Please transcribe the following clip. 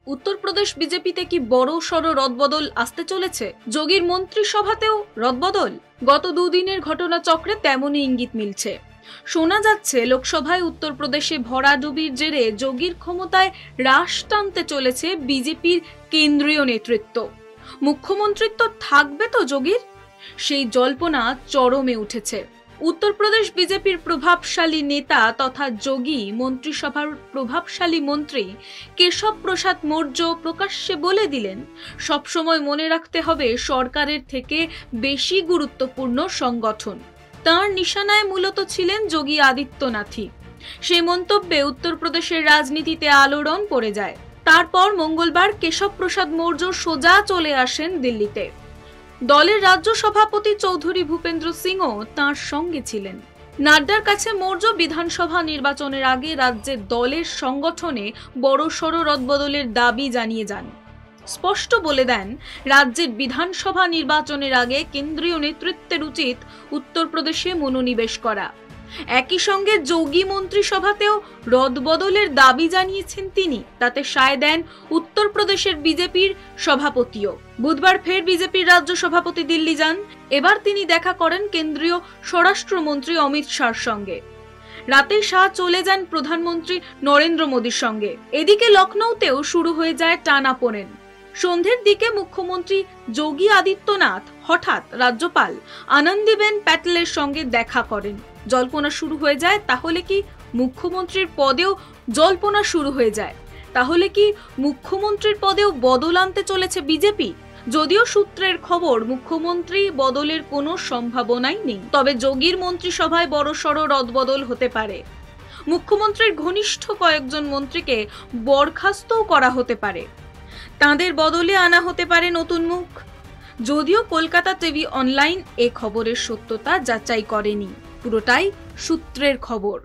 উত্তরপ্রদেশ বিজেপিতে কি বড় সড় রদবদল আসতে চলেছে? যোগীর মন্ত্রিসভাতেও রদবদল? গত দুদিনের ঘটনাচক্রে তেমনই ইঙ্গিত মিলছে। শোনা যাচ্ছে লোকসভায় উত্তরপ্রদেশে ভরাডুবির জেরে যোগীর ক্ষমতায় হ্রাস টানতে চলেছে বিজেপির কেন্দ্রীয় নেতৃত্ব। মুখ্যমন্ত্রিত্ব থাকবে তো যোগীর? সেই জল্পনা চরমে উঠেছে। উত্তরপ্রদেশ বিজেপির প্রভাবশালী নেতা তথা যোগী মন্ত্রিসভার প্রভাবশালী মন্ত্রী কেশব প্রসাদ মৌর্য প্রকাশ্যে বলে দিলেন, সবসময় মনে রাখতে হবে সরকারের থেকে বেশি গুরুত্বপূর্ণ সংগঠন। তাঁর নিশানায় মূলত ছিলেন যোগী আদিত্যনাথই। সেই মন্তব্যে উত্তরপ্রদেশের রাজনীতিতে আলোড়ন পড়ে যায়। তারপর মঙ্গলবার কেশব প্রসাদ মৌর্য সোজা চলে আসেন দিল্লিতে। দলের রাজ্য সভাপতি চৌধুরী ভূপেন্দ্র সিংও তাঁর সঙ্গে ছিলেন। নাড্ডার কাছে মৌর্য বিধানসভা নির্বাচনের আগে রাজ্যের দলের সংগঠনে বড়সড় রদবদলের দাবি জানিয়ে যান। স্পষ্ট বলে দেন, রাজ্যের বিধানসভা নির্বাচনের আগে কেন্দ্রীয় নেতৃত্বের উচিত উত্তরপ্রদেশে মনোনিবেশ করা। একই সঙ্গে যোগী মন্ত্রিসভাতেও রদবদলের দাবি জানিয়েছেন তিনি। তাতে সায় দেন উত্তরপ্রদেশের বিজেপির সভাপতিও। বুধবার ফের বিজেপির রাজ্য সভাপতি দিল্লি যান। এবার তিনি দেখা করেন কেন্দ্রীয় স্বরাষ্ট্রমন্ত্রী অমিত শাহর সঙ্গে। রাতে শাহ চলে যান প্রধানমন্ত্রী নরেন্দ্র মোদীর সঙ্গে। এদিকে লখনৌতেও শুরু হয়ে যায় টানাপোড়েন। সন্ধ্যের দিকে মুখ্যমন্ত্রী যোগী আদিত্যনাথ হঠাৎ রাজ্যপাল আনন্দীবেন প্যাটেলের সঙ্গে দেখা করেন। জল্পনা শুরু হয়ে যায়, তাহলে কি মুখ্যমন্ত্রীর পদেও জল্পনা শুরু হয়ে যায় তাহলে কি মুখ্যমন্ত্রীর পদেও বদল আনতে চলেছে বিজেপি? যদিও সূত্রের খবর মুখ্যমন্ত্রী বদলের কোনো সম্ভাবনাই নেই, তবে যোগীর মন্ত্রিসভায় বড়সড় রদবদল হতে পারে। মুখ্যমন্ত্রীর ঘনিষ্ঠ কয়েকজন মন্ত্রীকে বরখাস্তও করা হতে পারে। তাঁদের বদলে আনা হতে পারে নতুন মুখ। যদিও কলকাতা টিভি অনলাইন এ খবরের সত্যতা যাচাই করেনি, পুরোটাই সূত্রের খবর।